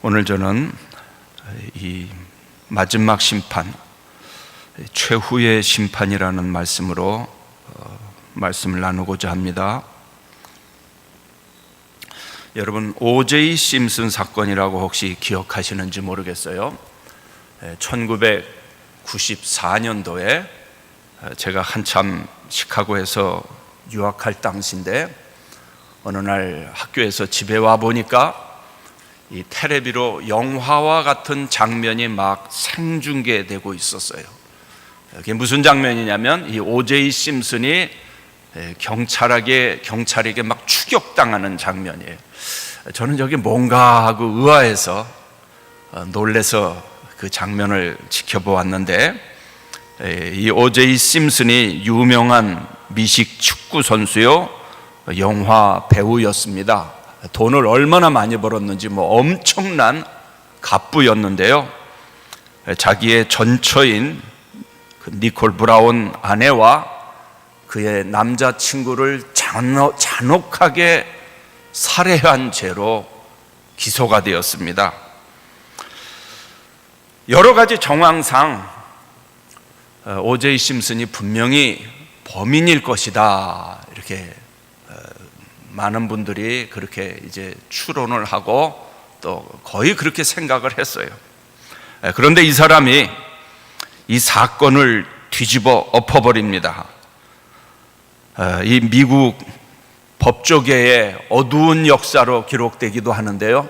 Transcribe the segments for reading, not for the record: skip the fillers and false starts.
오늘 저는 이 마지막 심판, 최후의 심판이라는 말씀으로 말씀을 나누고자 합니다. 여러분, O.J. 심슨 사건이라고 혹시 기억하시는지 모르겠어요. 1994년도에 제가 한참 시카고에서 유학할 당시인데, 어느 날 학교에서 집에 와 보니까 이 텔레비로 영화와 같은 장면이 막 생중계되고 있었어요. 그게 무슨 장면이냐면, 이 O.J. 심슨이 경찰에게 막 추격당하는 장면이에요. 저는 저게 뭔가 하고 의아해서 놀래서 그 장면을 지켜보았는데, 이 O.J. 심슨이 유명한 미식 축구 선수요, 영화 배우였습니다. 돈을 얼마나 많이 벌었는지 엄청난 갑부였는데요, 자기의 전처인 니콜 브라운 아내와 그의 남자친구를 잔혹하게 살해한 죄로 기소가 되었습니다. 여러 가지 정황상 O.J. 심슨이 분명히 범인일 것이다, 이렇게 많은 분들이 그렇게 이제 추론을 하고 또 거의 그렇게 생각을 했어요. 그런데 이 사람이 이 사건을 뒤집어 엎어버립니다. 이 미국 법조계의 어두운 역사로 기록되기도 하는데요,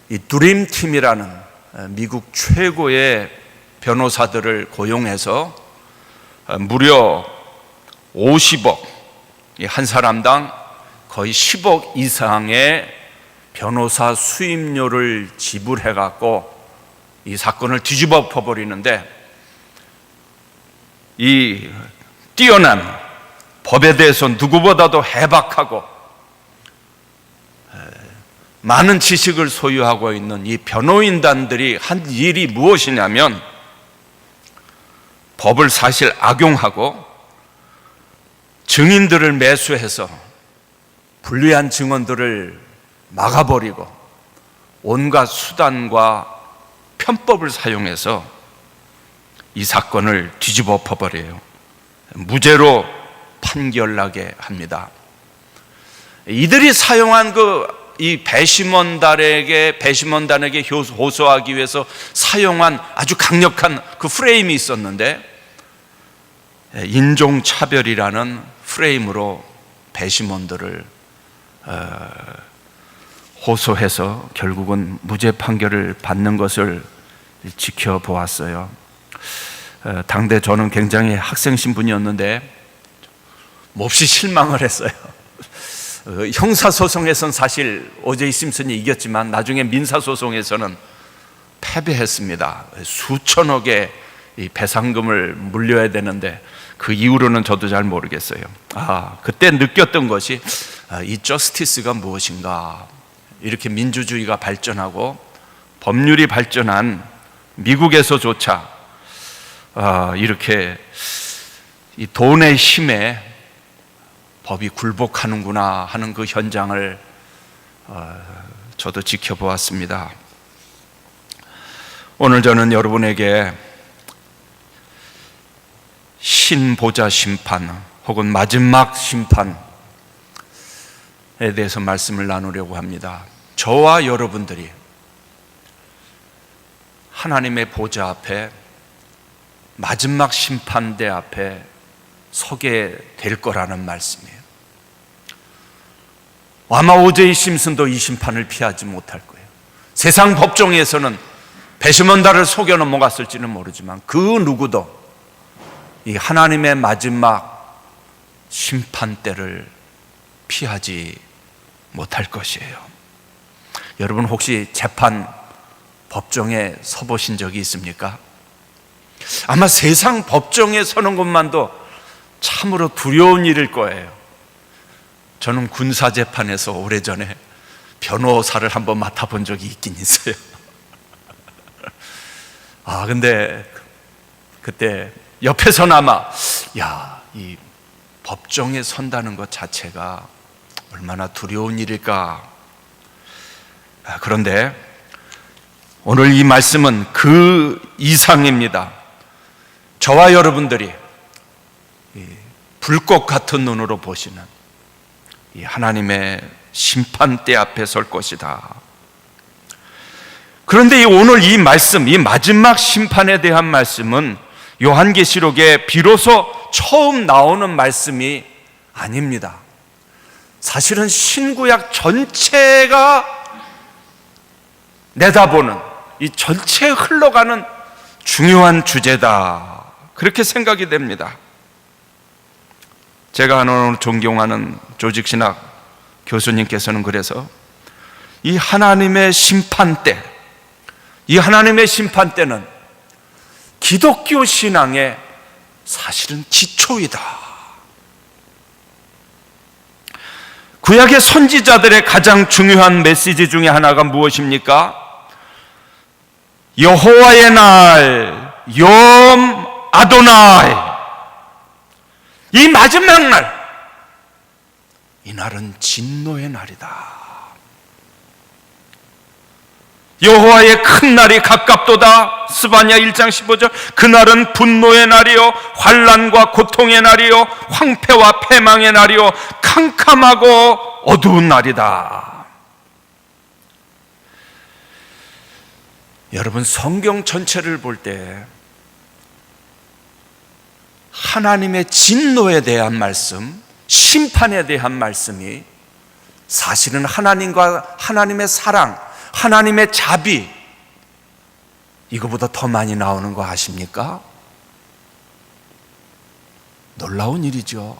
이 드림팀이라는 미국 최고의 변호사들을 고용해서 무려 50억, 한 사람당 거의 10억 이상의 변호사 수임료를 지불해 갖고 이 사건을 뒤집어 엎어버리는데, 이 뛰어난 법에 대해서 누구보다도 해박하고 많은 지식을 소유하고 있는 이 변호인단들이 한 일이 무엇이냐면, 법을 사실 악용하고 증인들을 매수해서 불리한 증언들을 막아버리고 온갖 수단과 편법을 사용해서 이 사건을 뒤집어 엎어버려요. 무죄로 판결나게 합니다. 이들이 사용한 이 배심원단에게 호소하기 위해서 사용한 아주 강력한 그 프레임이 있었는데, 인종차별이라는 프레임으로 배심원들을 호소해서 결국은 무죄 판결을 받는 것을 지켜보았어요. 당대 저는 굉장히 학생 신분이었는데 몹시 실망을 했어요. 형사소송에서는 사실 O.J. 심슨이 이겼지만 나중에 민사소송에서는 패배했습니다. 수천억의 이 배상금을 물려야 되는데, 그 이후로는 저도 잘 모르겠어요. 그때 느꼈던 것이 이 저스티스가 무엇인가. 이렇게 민주주의가 발전하고 법률이 발전한 미국에서조차 이렇게 이 돈의 힘에 법이 굴복하는구나 하는 그 현장을 저도 지켜보았습니다. 오늘 저는 여러분에게 신보좌 심판 혹은 마지막 심판에 대해서 말씀을 나누려고 합니다. 저와 여러분들이 하나님의 보좌 앞에, 마지막 심판대 앞에 서게 될 거라는 말씀이에요. 아마 O.J. 심슨도 이 심판을 피하지 못할 거예요. 세상 법정에서는 배심원단을 속여 넘어갔을지는 모르지만 그 누구도 이 하나님의 마지막 심판 때를 피하지 못할 것이에요. 여러분, 혹시 재판 법정에 서보신 적이 있습니까? 아마 세상 법정에 서는 것만도 참으로 두려운 일일 거예요. 저는 군사재판에서 오래전에 변호사를 한번 맡아본 적이 있긴 있어요. 근데 그때 옆에서나마 이 법정에 선다는 것 자체가 얼마나 두려운 일일까. 그런데 오늘 이 말씀은 그 이상입니다. 저와 여러분들이 불꽃 같은 눈으로 보시는 이 하나님의 심판대 앞에 설 것이다. 그런데 오늘 이 말씀, 이 마지막 심판에 대한 말씀은 요한계시록에 비로소 처음 나오는 말씀이 아닙니다. 사실은 신구약 전체가 내다보는, 이 전체에 흘러가는 중요한 주제다, 그렇게 생각이 됩니다. 제가 오늘 존경하는 조직신학 교수님께서는 그래서 이 하나님의 심판대, 이 하나님의 심판대는 기독교 신앙의 사실은 기초이다. 구약의 선지자들의 가장 중요한 메시지 중에 하나가 무엇입니까? 여호와의 날, 욤 아도나이, 이 마지막 날, 이 날은 진노의 날이다. 여호와의 큰 날이 가깝도다. 스바냐 1장 15절. 그날은 분노의 날이요, 환난과 고통의 날이요, 황폐와 패망의 날이요, 캄캄하고 어두운 날이다. 여러분, 성경 전체를 볼 때 하나님의 진노에 대한 말씀, 심판에 대한 말씀이 사실은 하나님과 하나님의 사랑, 하나님의 자비, 이거보다 더 많이 나오는 거 아십니까? 놀라운 일이죠.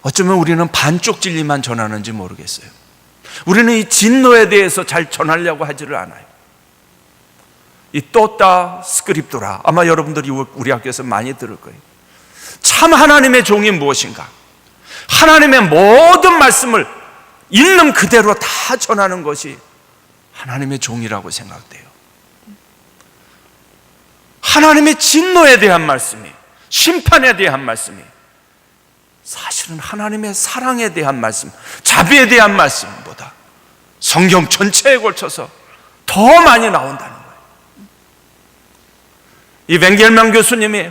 어쩌면 우리는 반쪽 진리만 전하는지 모르겠어요. 우리는 이 진노에 대해서 잘 전하려고 하지를 않아요. 이 또따 스크립토라, 아마 여러분들이 우리 학교에서 많이 들을 거예요. 참 하나님의 종이 무엇인가? 하나님의 모든 말씀을 있는 그대로 다 전하는 것이 하나님의 종이라고 생각돼요. 하나님의 진노에 대한 말씀이, 심판에 대한 말씀이 사실은 하나님의 사랑에 대한 말씀, 자비에 대한 말씀보다 성경 전체에 걸쳐서 더 많이 나온다는 거예요. 이 벤겔만 교수님이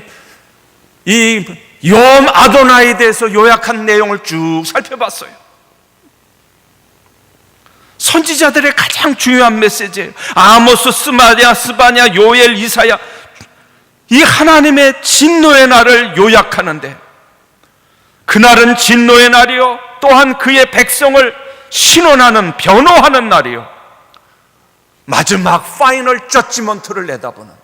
이 욤 아도나이에 대해서 요약한 내용을 쭉 살펴봤어요. 선지자들의 가장 중요한 메시지예요. 아모스, 스바냐, 요엘, 이사야, 이 하나님의 진노의 날을 요약하는데, 그날은 진노의 날이요, 또한 그의 백성을 신원하는, 변호하는 날이요, 마지막 파이널 저지먼트를 내다보는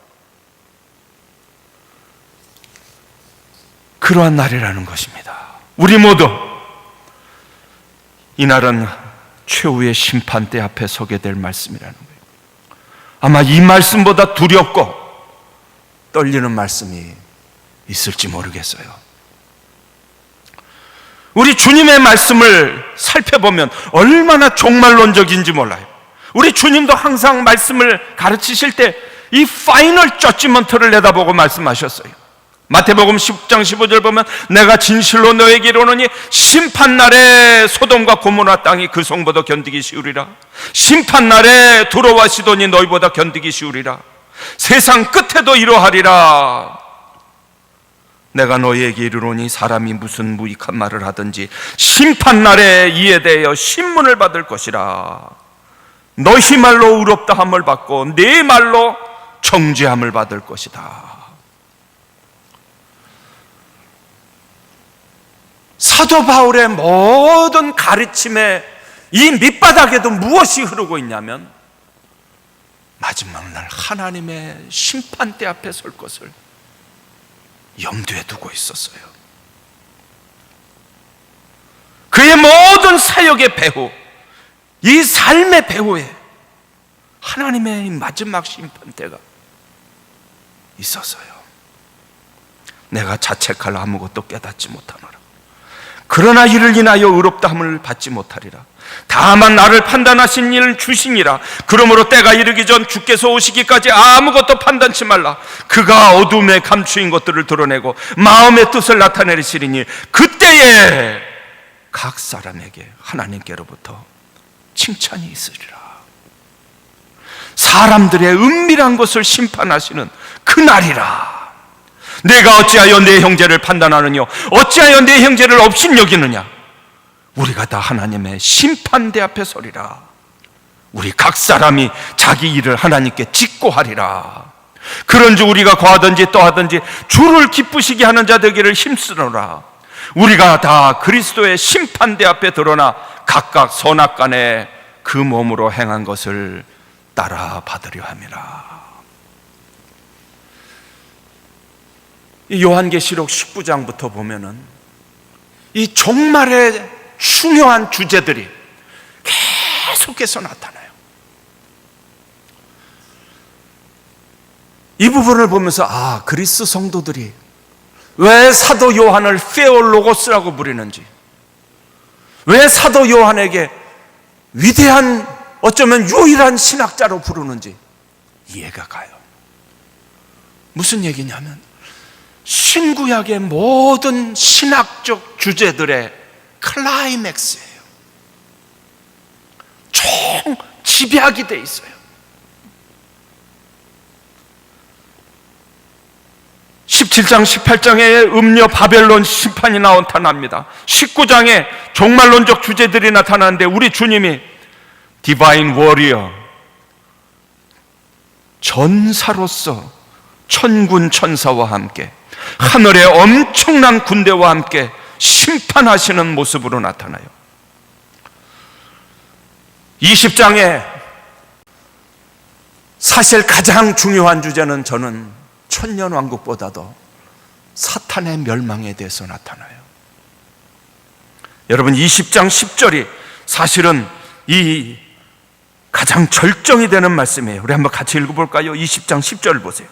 그러한 날이라는 것입니다. 우리 모두 이날은 최후의 심판대 앞에 서게 될 말씀이라는 거예요. 아마 이 말씀보다 두렵고 떨리는 말씀이 있을지 모르겠어요. 우리 주님의 말씀을 살펴보면 얼마나 종말론적인지 몰라요. 우리 주님도 항상 말씀을 가르치실 때 이 파이널 저지먼트를 내다보고 말씀하셨어요. 마태복음 10장 15절 보면 내가 진실로 너에게 이르노니 심판날에 소돔과 고모라 땅이 그 성보다 견디기 쉬우리라. 심판날에 두로와 시돈이 너희보다 견디기 쉬우리라. 세상 끝에도 이러하리라. 내가 너희에게 이르노니 사람이 무슨 무익한 말을 하든지 심판날에 이에 대하여 신문을 받을 것이라. 너희 말로 의롭다함을 받고 네 말로 정죄함을 받을 것이다. 사도 바울의 모든 가르침에 이 밑바닥에도 무엇이 흐르고 있냐면 마지막 날 하나님의 심판대 앞에 설 것을 염두에 두고 있었어요. 그의 모든 사역의 배후, 이 삶의 배후에 하나님의 마지막 심판대가 있었어요. 내가 자책할 아무것도 깨닫지 못하노라. 그러나 이를 인하여 의롭다함을 받지 못하리라. 다만 나를 판단하신 일 주시니라. 그러므로 때가 이르기 전 주께서 오시기까지 아무것도 판단치 말라. 그가 어둠에 감추인 것들을 드러내고 마음의 뜻을 나타내시리니 그때에 각 사람에게 하나님께로부터 칭찬이 있으리라. 사람들의 은밀한 것을 심판하시는 그날이라. 내가 어찌하여 내 형제를 판단하느냐? 어찌하여 내 형제를 업신여기느냐? 우리가 다 하나님의 심판대 앞에 서리라. 우리 각 사람이 자기 일을 하나님께 짓고 하리라. 그런즉 우리가 거하든지 떠하든지 주를 기쁘시게 하는 자 되기를 힘쓰노라. 우리가 다 그리스도의 심판대 앞에 드러나 각각 선악간에 그 몸으로 행한 것을 따라 받으려 함이라. 요한계시록 19장부터 보면은 이 종말의 중요한 주제들이 계속해서 나타나요. 이 부분을 보면서 그리스 성도들이 왜 사도 요한을 페올로고스라고 부르는지, 왜 사도 요한에게 위대한, 어쩌면 유일한 신학자로 부르는지 이해가 가요. 무슨 얘기냐면 신구약의 모든 신학적 주제들의 클라이맥스예요. 총 집약이 돼 있어요. 17장, 18장에 음녀 바벨론 심판이 나타납니다. 19장에 종말론적 주제들이 나타나는데 우리 주님이 디바인 워리어, 전사로서 천군 천사와 함께 하늘의 엄청난 군대와 함께 심판하시는 모습으로 나타나요. 20장에 사실 가장 중요한 주제는 저는 천년왕국보다도 사탄의 멸망에 대해서 나타나요. 여러분, 20장 10절이 사실은 이 가장 절정이 되는 말씀이에요. 우리 한번 같이 읽어볼까요? 20장 10절 보세요.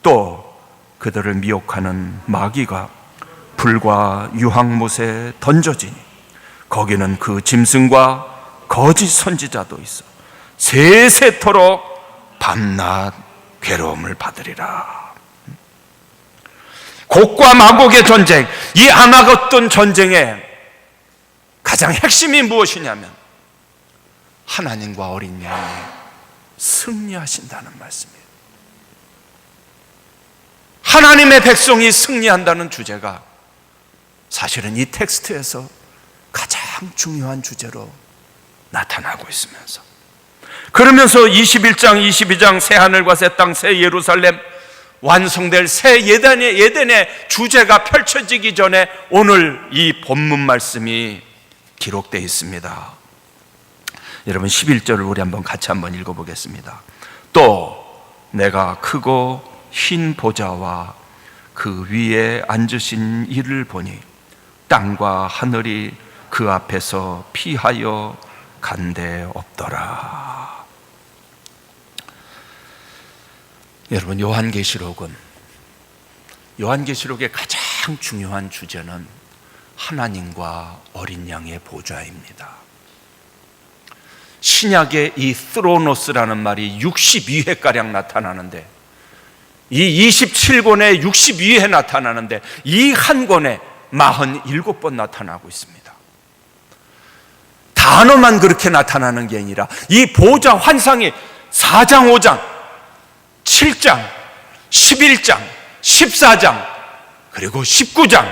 또 그들을 미혹하는 마귀가 불과 유황못에 던져지니 거기는 그 짐승과 거짓 선지자도 있어 세세토록 밤낮 괴로움을 받으리라. 곡과 마곡의 전쟁, 이 아마겟돈 전쟁의 가장 핵심이 무엇이냐면 하나님과 어린 양이 승리하신다는 말씀이에요. 하나님의 백성이 승리한다는 주제가 사실은 이 텍스트에서 가장 중요한 주제로 나타나고 있으면서, 그러면서 21장, 22장 새 하늘과 새 땅, 새 예루살렘 완성될 새 예덴의 주제가 펼쳐지기 전에 오늘 이 본문 말씀이 기록되어 있습니다. 여러분, 11절을 우리 같이 한번 읽어보겠습니다. 또 내가 크고 흰 보좌와 그 위에 앉으신 이를 보니 땅과 하늘이 그 앞에서 피하여 간데 없더라. 여러분, 요한계시록의 가장 중요한 주제는 하나님과 어린 양의 보좌입니다. 신약의 이 스로노스라는 말이 62회가량 나타나는데, 이 27권에 62회 나타나는데 이 한 권에 47번 나타나고 있습니다. 단어만 그렇게 나타나는 게 아니라 이 보좌 환상이 4장, 5장, 7장, 11장, 14장, 그리고 19장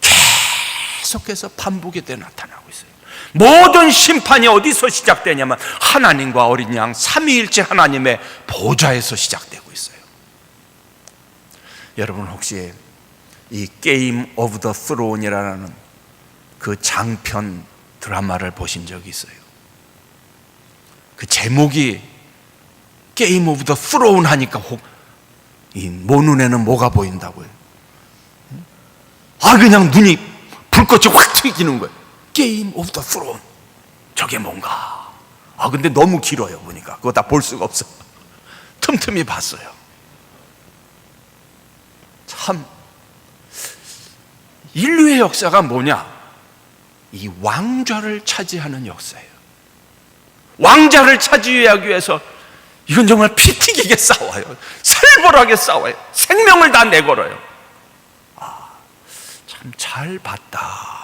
계속해서 반복이 돼 나타나고 있어요. 모든 심판이 어디서 시작되냐면 하나님과 어린 양 삼위일체 하나님의 보좌에서 시작되고 있어요. 여러분, 혹시 이 게임 오브 더 스론이라는 그 장편 드라마를 보신 적이 있어요? 그 제목이 게임 오브 더 스론 하니까 이 모 눈에는 뭐가 보인다고요? 그냥 눈이 불꽃이 확 튀기는 거예요. 게임 오브 더 스론. 저게 뭔가? 근데 너무 길어요. 보니까 그거 다 볼 수가 없어. 틈틈이 봤어요. 참, 인류의 역사가 뭐냐? 이 왕좌를 차지하는 역사예요. 왕좌를 차지하기 위해서 이건 정말 피 튀기게 싸워요. 살벌하게 싸워요. 생명을 다 내걸어요. 참 잘 봤다.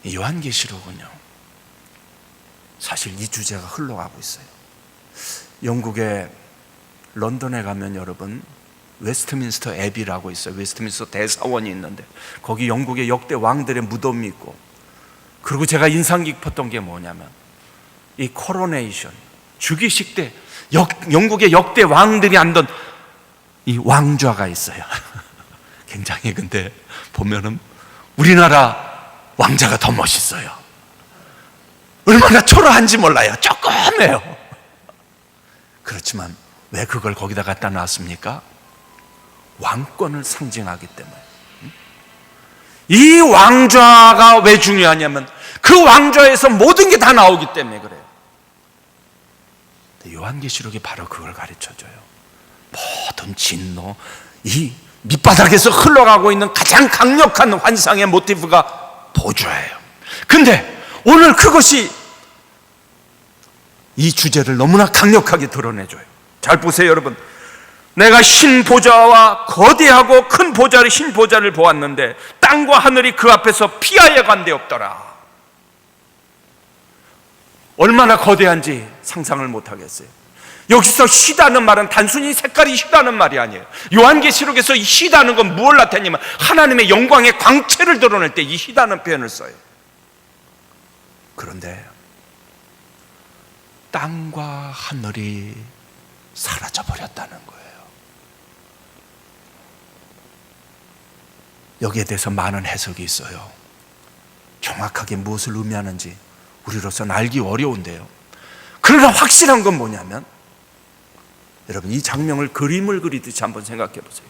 요한계시록은요, 사실 이 주제가 흘러가고 있어요. 영국의 런던에 가면 여러분 웨스트민스터 애비라고 있어요. 웨스트민스터 대사원이 있는데 거기 영국의 역대 왕들의 무덤이 있고, 그리고 제가 인상 깊었던 게 뭐냐면 이 코로네이션, 즉위식 때 영국의 역대 왕들이 앉던 이 왕좌가 있어요. 굉장히, 근데 보면은 우리나라 왕자가 더 멋있어요. 얼마나 초라한지 몰라요. 조그매요. 그렇지만 왜 그걸 거기다 갖다 놨습니까? 왕권을 상징하기 때문에. 이 왕좌가 왜 중요하냐면 그 왕좌에서 모든 게 다 나오기 때문에 그래요. 요한계시록이 바로 그걸 가르쳐줘요. 모든 진노, 이 밑바닥에서 흘러가고 있는 가장 강력한 환상의 모티브가 보좌예요. 근데 오늘 그것이 이 주제를 너무나 강력하게 드러내줘요. 잘 보세요, 여러분. 내가 신 보좌와 거대하고 큰 보좌를, 신 보좌를 보았는데 땅과 하늘이 그 앞에서 피하여 간데 없더라. 얼마나 거대한지 상상을 못하겠어요. 여기서 희다는 말은 단순히 색깔이 희다는 말이 아니에요. 요한계시록에서 이 희다는 건 무엇을 나타내냐면 하나님의 영광의 광채를 드러낼 때 이 희다는 표현을 써요. 그런데 땅과 하늘이 사라져버렸다는 거예요. 여기에 대해서 많은 해석이 있어요. 정확하게 무엇을 의미하는지 우리로서는 알기 어려운데요. 그러나 확실한 건 뭐냐면, 여러분 이 장면을 그림을 그리듯이 한번 생각해 보세요.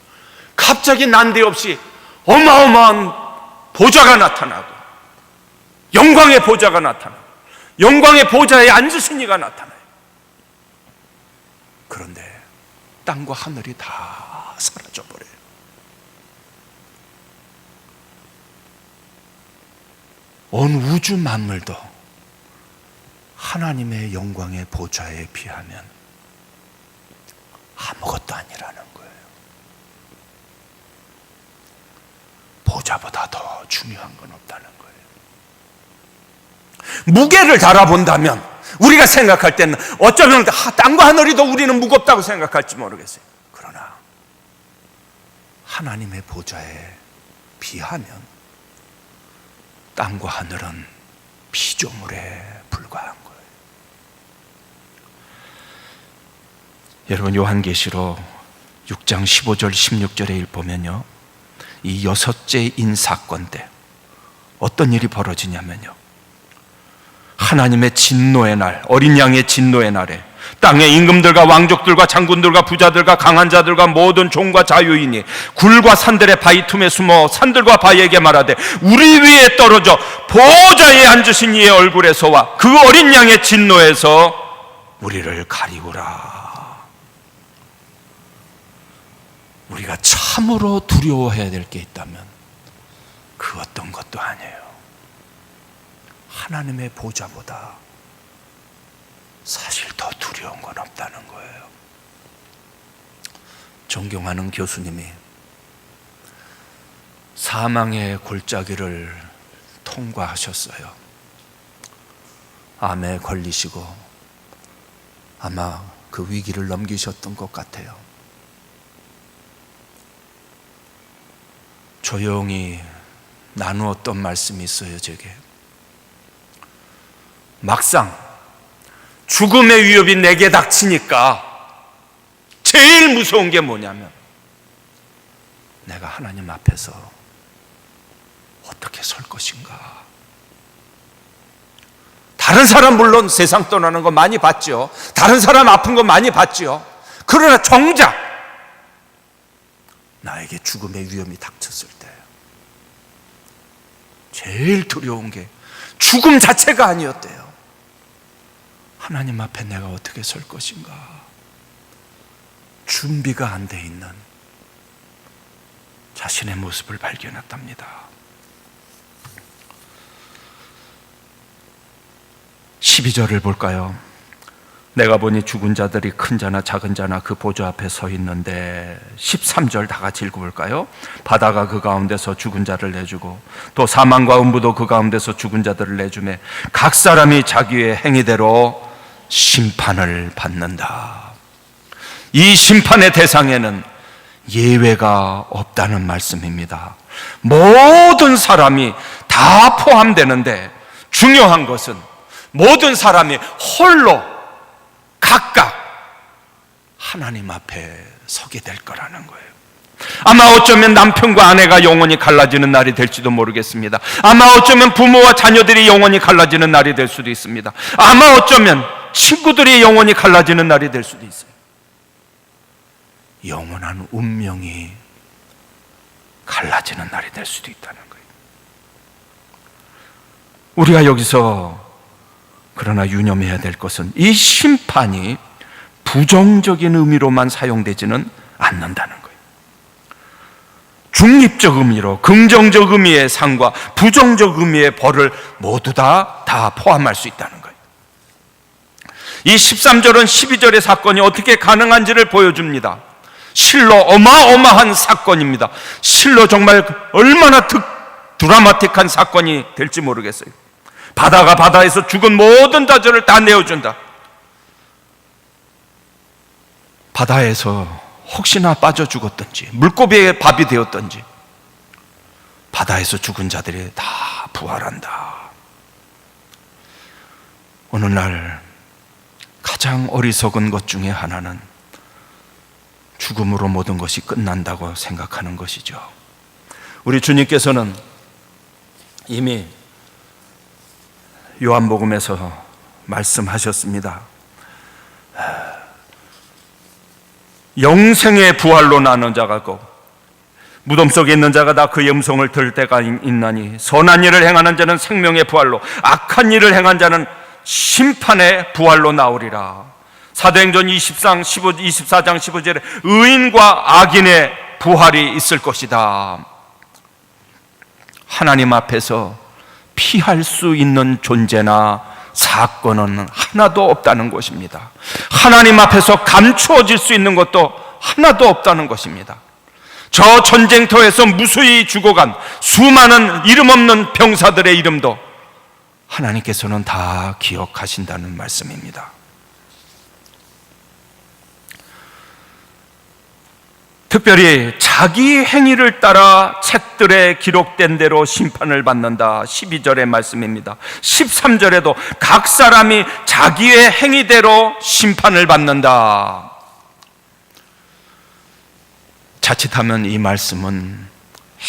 갑자기 난데없이 어마어마한 보좌가 나타나고, 영광의 보좌가 나타나고, 영광의 보좌에 앉으신 이가 나타나요. 그런데 땅과 하늘이 다 사라져버려요. 온 우주 만물도 하나님의 영광의 보좌에 비하면 아무것도 아니라는 거예요. 보좌보다 더 중요한 건 없다는 거예요. 무게를 달아본다면 우리가 생각할 때는 어쩌면 땅과 하늘이 더 우리는 무겁다고 생각할지 모르겠어요. 그러나 하나님의 보좌에 비하면 땅과 하늘은 피조물에 불과한 거예요. 여러분 요한계시록 6장 15절 16절에 보면요, 이 여섯째 인사건 때 어떤 일이 벌어지냐면요, 하나님의 진노의 날, 어린 양의 진노의 날에 땅의 임금들과 왕족들과 장군들과 부자들과 강한 자들과 모든 종과 자유인이 굴과 산들의 바위 틈에 숨어 산들과 바위에게 말하되 우리 위에 떨어져 보좌에 앉으신 이의 얼굴에서와 그 어린 양의 진노에서 우리를 가리우라. 우리가 참으로 두려워해야 될 게 있다면 그 어떤 것도 아니에요. 하나님의 보좌보다 사실 더 두려운 건 없다는 거예요. 존경하는 교수님이 사망의 골짜기를 통과하셨어요. 암에 걸리시고 아마 그 위기를 넘기셨던 것 같아요. 조용히 나누었던 말씀이 있어요, 제게. 막상 죽음의 위협이 내게 닥치니까 제일 무서운 게 뭐냐면 내가 하나님 앞에서 어떻게 설 것인가. 다른 사람 물론 세상 떠나는 거 많이 봤죠. 다른 사람 아픈 거 많이 봤죠. 그러나 정작 나에게 죽음의 위험이 닥쳤을 때 제일 두려운 게 죽음 자체가 아니었대요. 하나님 앞에 내가 어떻게 설 것인가. 준비가 안 돼 있는 자신의 모습을 발견했답니다. 12절을 볼까요? 내가 보니 죽은 자들이 큰 자나 작은 자나 그 보좌 앞에 서 있는데 13절 다 같이 읽어볼까요? 바다가 그 가운데서 죽은 자를 내주고 또 사망과 음부도 그 가운데서 죽은 자들을 내주매 각 사람이 자기의 행위대로 심판을 받는다. 이 심판의 대상에는 예외가 없다는 말씀입니다. 모든 사람이 다 포함되는데 중요한 것은 모든 사람이 홀로 각각 하나님 앞에 서게 될 거라는 거예요. 아마 어쩌면 남편과 아내가 영원히 갈라지는 날이 될지도 모르겠습니다. 아마 어쩌면 부모와 자녀들이 영원히 갈라지는 날이 될 수도 있습니다. 아마 어쩌면 친구들이 영원히 갈라지는 날이 될 수도 있어요. 영원한 운명이 갈라지는 날이 될 수도 있다는 거예요. 우리가 여기서 그러나 유념해야 될 것은 이 심판이 부정적인 의미로만 사용되지는 않는다는 거예요. 중립적 의미로 긍정적 의미의 상과 부정적 의미의 벌을 모두 다 포함할 수 있다는 거예요. 이 13절은 12절의 사건이 어떻게 가능한지를 보여줍니다. 실로 어마어마한 사건입니다. 실로 정말 얼마나 드라마틱한 사건이 될지 모르겠어요. 바다가 바다에서 죽은 모든 자들을 다 내어준다. 바다에서 혹시나 빠져 죽었던지 물고기의 밥이 되었던지 바다에서 죽은 자들이 다 부활한다. 오늘날 가장 어리석은 것 중에 하나는 죽음으로 모든 것이 끝난다고 생각하는 것이죠. 우리 주님께서는 이미 요한복음에서 말씀하셨습니다. 영생의 부활로 나는 자가 있고 무덤 속에 있는 자가 다 그의 음성을 들을 때가 있나니 선한 일을 행하는 자는 생명의 부활로 악한 일을 행한 자는 심판의 부활로 나오리라. 사도행전 24장 15절에 의인과 악인의 부활이 있을 것이다. 하나님 앞에서 피할 수 있는 존재나 사건은 하나도 없다는 것입니다. 하나님 앞에서 감추어질 수 있는 것도 하나도 없다는 것입니다. 저 전쟁터에서 무수히 죽어간 수많은 이름 없는 병사들의 이름도 하나님께서는 다 기억하신다는 말씀입니다. 특별히 자기 행위를 따라 책들에 기록된 대로 심판을 받는다. 12절의 말씀입니다. 13절에도 각 사람이 자기의 행위대로 심판을 받는다. 자칫하면 이 말씀은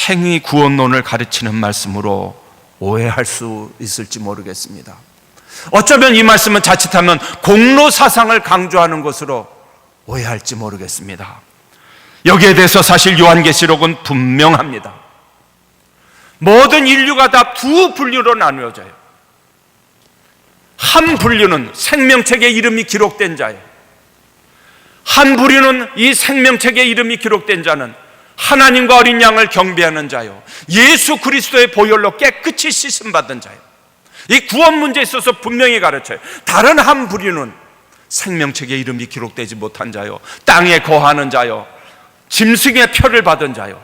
행위 구원론을 가르치는 말씀으로 오해할 수 있을지 모르겠습니다. 어쩌면 이 말씀은 자칫하면 공로 사상을 강조하는 것으로 오해할지 모르겠습니다. 여기에 대해서 사실 요한계시록은 분명합니다. 모든 인류가 다 두 분류로 나누어져요. 한 분류는 생명책에 이름이 기록된 자예요. 한 부류는 이 생명책에 이름이 기록된 자는 하나님과 어린 양을 경배하는 자요, 예수 그리스도의 보혈로 깨끗이 씻음받은 자예요. 이 구원 문제에 있어서 분명히 가르쳐요. 다른 한 부류는 생명책에 이름이 기록되지 못한 자요, 땅에 거하는 자요, 짐승의 표를 받은 자요,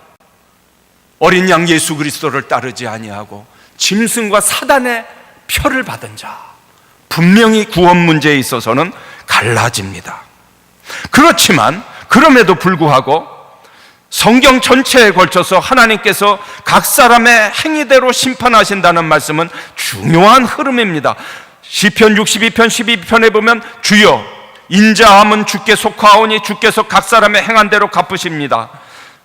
어린 양 예수 그리스도를 따르지 아니하고 짐승과 사단의 표를 받은 자. 분명히 구원 문제에 있어서는 갈라집니다. 그렇지만 그럼에도 불구하고 성경 전체에 걸쳐서 하나님께서 각 사람의 행위대로 심판하신다는 말씀은 중요한 흐름입니다. 시편 62편 12편에 보면 주여 인자함은 주께 속하오니 주께서 각 사람의 행한 대로 갚으십니다.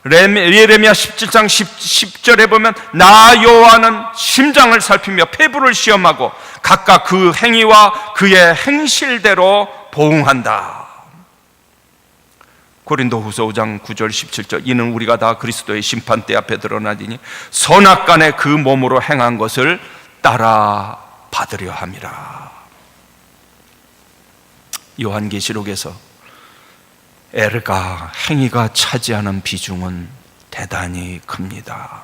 예레미야 17장 10절에 보면 나 여호와는 심장을 살피며 폐부를 시험하고 각각 그 행위와 그의 행실대로 보응한다. 고린도후서 5장 9절 17절 이는 우리가 다 그리스도의 심판대 앞에 드러나리니 선악간에 그 몸으로 행한 것을 따라 받으려 함이라. 요한계시록에서 에르가 행위가 차지하는 비중은 대단히 큽니다.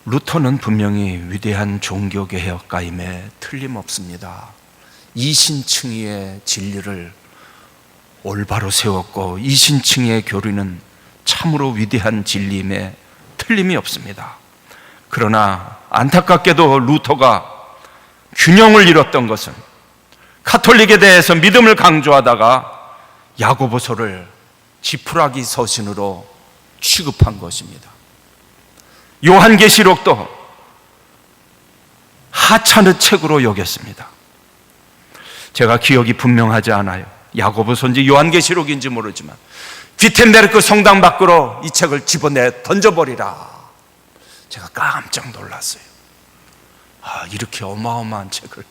루터는 분명히 위대한 종교개혁가임에 틀림없습니다. 이신층의의 진리를 올바로 세웠고 이신층의의 교리는 참으로 위대한 진리임에 틀림이 없습니다. 그러나 안타깝게도 루터가 균형을 잃었던 것은 가톨릭에 대해서 믿음을 강조하다가 야고보서를 지푸라기 서신으로 취급한 것입니다. 요한계시록도 하찮은 책으로 여겼습니다. 제가 기억이 분명하지 않아요. 야고보서인지 요한계시록인지 모르지만 귀텐베르크 성당 밖으로 이 책을 집어내 던져버리라. 제가 깜짝 놀랐어요. 이렇게 어마어마한 책을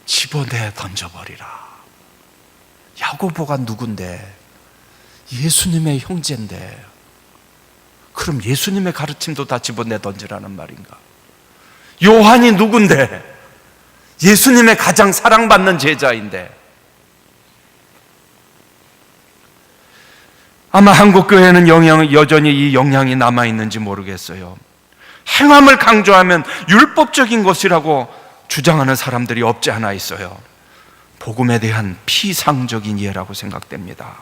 집어내 던져버리라. 야고보가 누군데? 예수님의 형제인데 그럼 예수님의 가르침도 다 집어내 던지라는 말인가? 요한이 누군데? 예수님의 가장 사랑받는 제자인데. 아마 한국 교회는 여전히 이 영향이 남아있는지 모르겠어요. 행함을 강조하면 율법적인 것이라고 주장하는 사람들이 없지 않아 있어요. 복음에 대한 피상적인 이해라고 생각됩니다.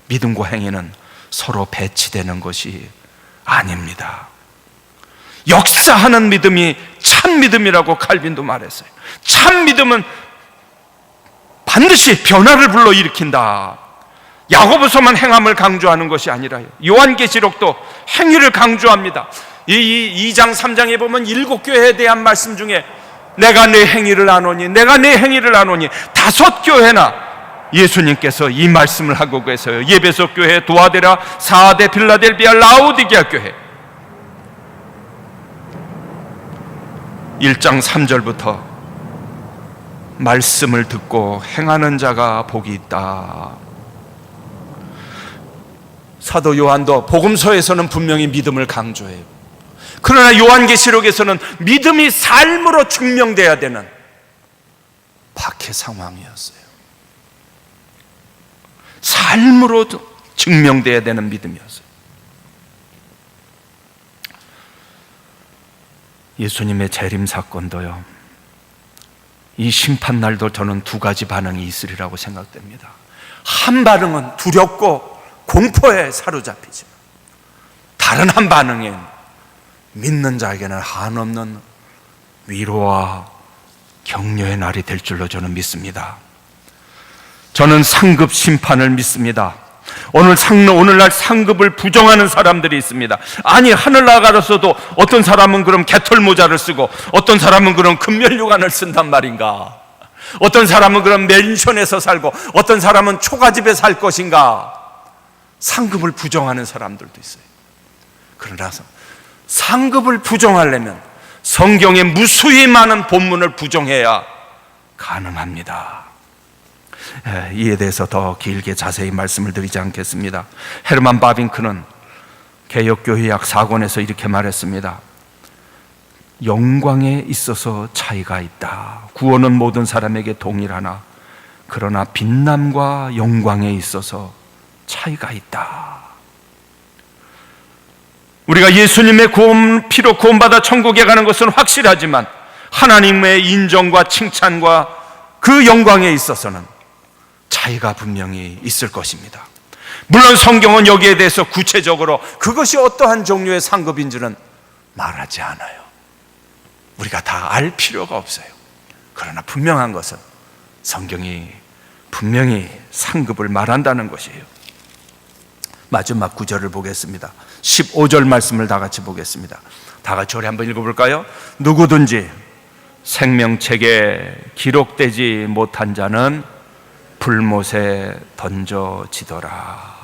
믿음과 행위는 서로 배치되는 것이 아닙니다. 역사하는 믿음이 참 믿음이라고 칼빈도 말했어요. 참 믿음은 반드시 변화를 불러일으킨다. 야고보서만 행함을 강조하는 것이 아니라요. 요한계시록도 행위를 강조합니다. 이 2장 3장에 보면 7교회에 대한 말씀 중에 내가 내 행위를 아노니 내가 내 행위를 아노니 5교회나 예수님께서 이 말씀을 하고 계세요. 예배소 교회, 도아데라, 사데, 빌라델비아, 라오디게아 교회. 1장 3절부터 말씀을 듣고 행하는 자가 복이 있다. 사도 요한도 복음서에서는 분명히 믿음을 강조해요. 그러나 요한계시록에서는 믿음이 삶으로 증명돼야 되는 박해 상황이었어요. 삶으로 증명돼야 되는 믿음이었어요. 예수님의 재림 사건도요, 이 심판날도 저는 2가지 반응이 있으리라고 생각됩니다. 한 반응은 두렵고 공포에 사로잡히지만 다른 한 반응은 믿는 자에게는 한없는 위로와 격려의 날이 될 줄로 저는 믿습니다. 저는 상급 심판을 믿습니다. 오늘날 상급을 부정하는 사람들이 있습니다. 아니, 하늘 나가서도 어떤 사람은 그럼 개털 모자를 쓰고 어떤 사람은 그럼 금면류관을 쓴단 말인가? 어떤 사람은 그럼 맨션에서 살고 어떤 사람은 초가집에 살 것인가? 상급을 부정하는 사람들도 있어요. 그러나 상급을 부정하려면 성경에 무수히 많은 본문을 부정해야 가능합니다. 이에 대해서 더 길게 자세히 말씀을 드리지 않겠습니다. 헤르만 바빙크는 개혁교회학 4권에서 이렇게 말했습니다. 영광에 있어서 차이가 있다. 구원은 모든 사람에게 동일하나 그러나 빛남과 영광에 있어서 차이가 있다. 우리가 예수님의 피로 구원받아 천국에 가는 것은 확실하지만 하나님의 인정과 칭찬과 그 영광에 있어서는 차이가 분명히 있을 것입니다. 물론 성경은 여기에 대해서 구체적으로 그것이 어떠한 종류의 상급인지는 말하지 않아요. 우리가 다 알 필요가 없어요. 그러나 분명한 것은 성경이 분명히 상급을 말한다는 것이에요. 마지막 9절을 보겠습니다. 15절 말씀을 다 같이 보겠습니다. 다 같이 우리 한번 읽어볼까요? 누구든지 생명책에 기록되지 못한 자는 불못에 던져지더라.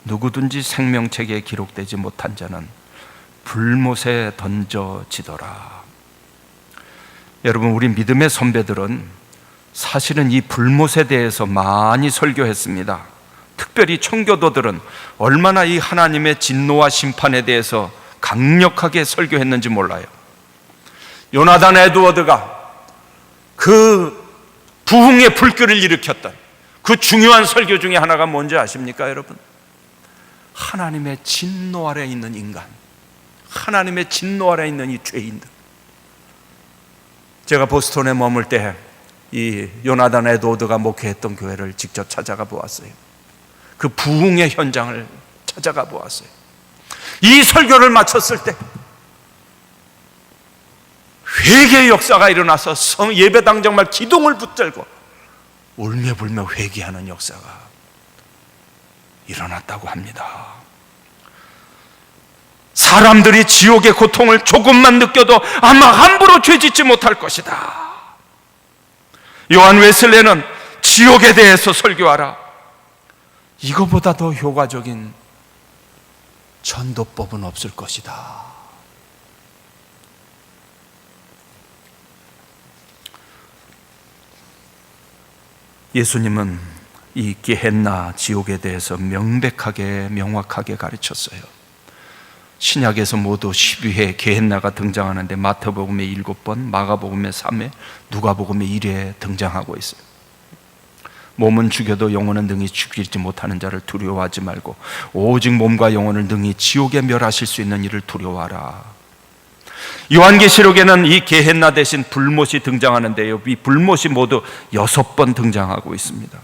누구든지 생명책에 기록되지 못한 자는 불못에 던져지더라. 여러분, 우리 믿음의 선배들은 사실은 이 불못에 대해서 많이 설교했습니다. 특별히 청교도들은 얼마나 이 하나님의 진노와 심판에 대해서 강력하게 설교했는지 몰라요. 요나단 에드워드가 그 부흥의 불길을 일으켰던 그 중요한 설교 중에 하나가 뭔지 아십니까, 여러분? 하나님의 진노 아래 있는 인간, 하나님의 진노 아래 있는 이 죄인들. 제가 보스턴에 머물 때 이 요나단 에드워드가 목회했던 교회를 직접 찾아가 보았어요. 그 부흥의 현장을 찾아가 보았어요. 이 설교를 마쳤을 때 회개의 역사가 일어나서 예배당 정말 기둥을 붙들고 울며 불며 회개하는 역사가 일어났다고 합니다. 사람들이 지옥의 고통을 조금만 느껴도 아마 함부로 죄짓지 못할 것이다. 요한 웨슬레는 지옥에 대해서 설교하라. 이거보다 더 효과적인 전도법은 없을 것이다. 예수님은 이 게헨나 지옥에 대해서 명확하게 가르쳤어요. 신약에서 모두 12회 게헨나가 등장하는데 마태복음에 7번, 마가복음에 3회, 누가복음에 1회에 등장하고 있어요. 몸은 죽여도 영혼은 능히 죽이지 못하는 자를 두려워하지 말고 오직 몸과 영혼을 능히 지옥에 멸하실 수 있는 이를 두려워하라. 요한계시록에는 이 게헨나 대신 불못이 등장하는데요, 이 불못이 모두 6번 등장하고 있습니다.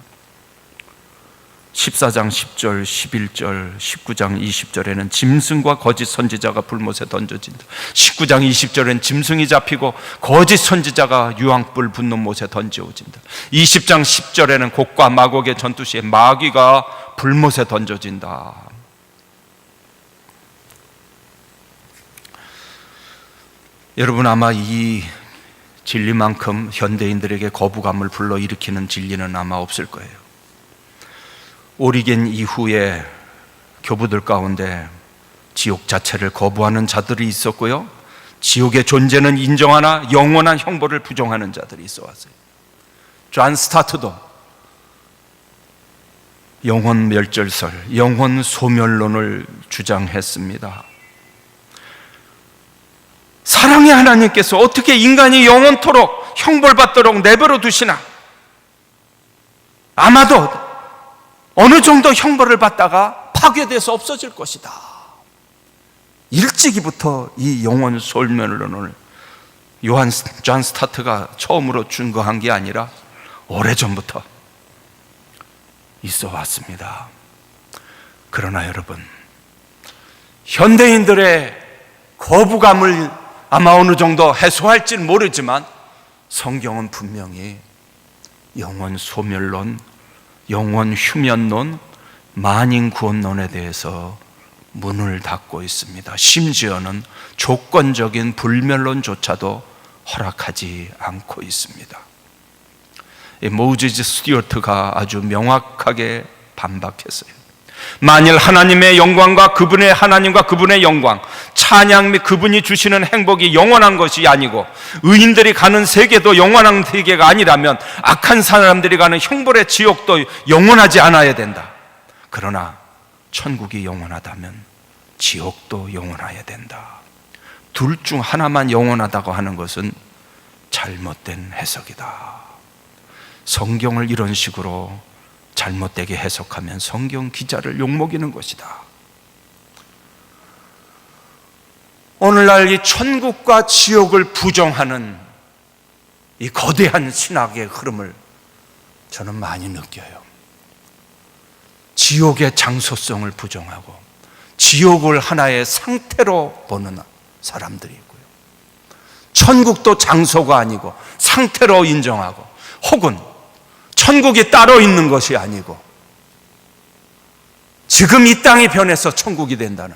14장 10절, 11절, 19장 20절에는 짐승과 거짓 선지자가 불못에 던져진다. 19장 20절에는 짐승이 잡히고 거짓 선지자가 유황불 붙는 못에 던져진다. 20장 10절에는 곡과 마곡의 전투 시에 마귀가 불못에 던져진다. 여러분, 아마 이 진리만큼 현대인들에게 거부감을 불러일으키는 진리는 아마 없을 거예요. 오리겐 이후에 교부들 가운데 지옥 자체를 거부하는 자들이 있었고요, 지옥의 존재는 인정하나 영원한 형벌을 부정하는 자들이 있어 왔어요. 존 스타트도 영혼 멸절설, 영혼 소멸론을 주장했습니다. 사랑의 하나님께서 어떻게 인간이 영원토록 형벌받도록 내버려 두시나? 아마도 어느 정도 형벌을 받다가 파괴돼서 없어질 것이다. 일찍이부터 이 영혼 소멸론을 존 스타트가 처음으로 증거한 게 아니라 오래전부터 있어 왔습니다. 그러나 여러분, 현대인들의 거부감을 아마 어느 정도 해소할지는 모르지만 성경은 분명히 영혼 소멸론, 영혼 휴면론, 만인구원론에 대해서 문을 닫고 있습니다. 심지어는 조건적인 불멸론조차도 허락하지 않고 있습니다. 모지스 스튜어트가 아주 명확하게 반박했어요. 만일 하나님의 영광과 그분의 하나님과 그분의 영광, 찬양 및 그분이 주시는 행복이 영원한 것이 아니고 의인들이 가는 세계도 영원한 세계가 아니라면 악한 사람들이 가는 형벌의 지옥도 영원하지 않아야 된다. 그러나 천국이 영원하다면 지옥도 영원해야 된다. 둘 중 하나만 영원하다고 하는 것은 잘못된 해석이다. 성경을 이런 식으로 잘못되게 해석하면 성경 기자를 욕먹이는 것이다. 오늘날 이 천국과 지옥을 부정하는 이 거대한 신학의 흐름을 저는 많이 느껴요. 지옥의 장소성을 부정하고 지옥을 하나의 상태로 보는 사람들이 있고요, 천국도 장소가 아니고 상태로 인정하고, 혹은 천국이 따로 있는 것이 아니고 지금 이 땅이 변해서 천국이 된다는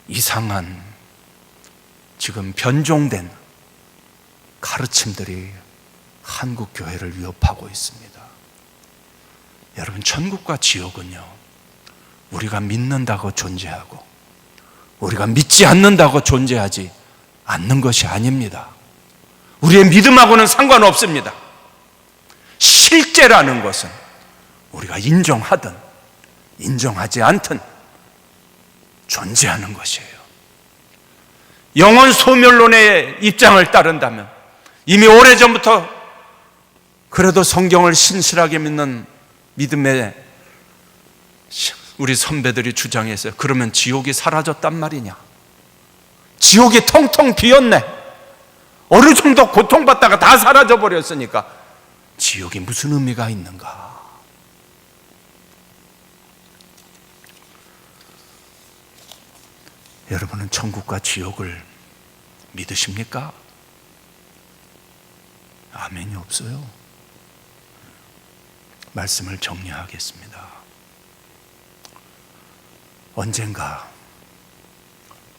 이상한, 지금 변종된 가르침들이 한국 교회를 위협하고 있습니다. 여러분, 천국과 지옥은요, 우리가 믿는다고 존재하고 우리가 믿지 않는다고 존재하지 않는 것이 아닙니다. 우리의 믿음하고는 상관없습니다. 실제라는 것은 우리가 인정하든 인정하지 않든 존재하는 것이에요. 영혼 소멸론의 입장을 따른다면 이미 오래전부터 그래도 성경을 신실하게 믿는 믿음의 우리 선배들이 주장했어요. 그러면 지옥이 사라졌단 말이냐? 지옥이 텅텅 비었네. 어느 정도 고통받다가 다 사라져 버렸으니까 지옥이 무슨 의미가 있는가? 여러분은 천국과 지옥을 믿으십니까? 아멘이 없어요. 말씀을 정리하겠습니다. 언젠가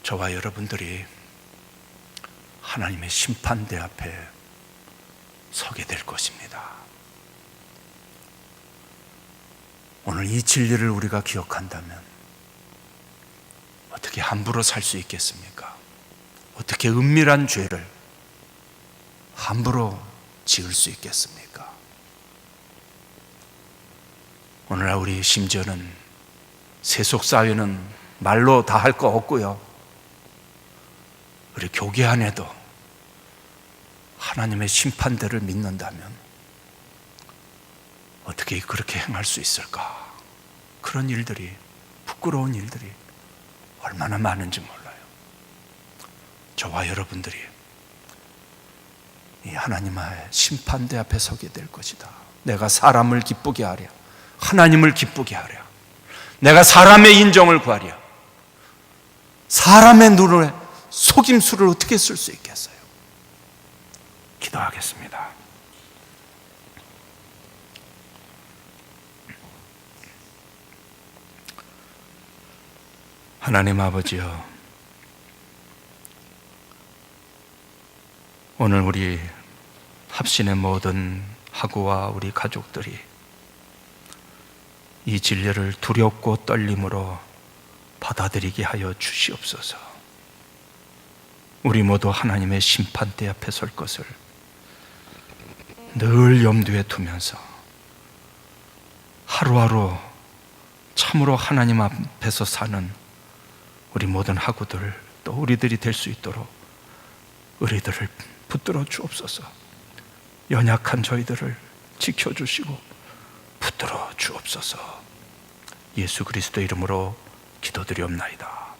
저와 여러분들이 하나님의 심판대 앞에 서게 될 것입니다. 오늘 이 진리를 우리가 기억한다면 어떻게 함부로 살 수 있겠습니까? 어떻게 은밀한 죄를 함부로 지을 수 있겠습니까? 오늘날 우리 심지어는 세속사회는 말로 다 할 거 없고요, 우리 교계 안에도 하나님의 심판대를 믿는다면 어떻게 그렇게 행할 수 있을까? 그런 일들이, 부끄러운 일들이 얼마나 많은지 몰라요. 저와 여러분들이 이 하나님의 심판대 앞에 서게 될 것이다. 내가 사람을 기쁘게 하랴, 하나님을 기쁘게 하랴, 내가 사람의 인정을 구하랴. 사람의 눈에 속임수를 어떻게 쓸 수 있겠어요? 기도하겠습니다. 하나님 아버지여, 오늘 우리 합신의 모든 학우와 우리 가족들이 이 진리를 두렵고 떨림으로 받아들이게 하여 주시옵소서. 우리 모두 하나님의 심판대 앞에 설 것을 늘 염두에 두면서 하루하루 참으로 하나님 앞에서 사는 우리 모든 학우들, 또 우리들이 될 수 있도록 우리들을 붙들어 주옵소서. 연약한 저희들을 지켜주시고 붙들어 주옵소서. 예수 그리스도 이름으로 기도드리옵나이다.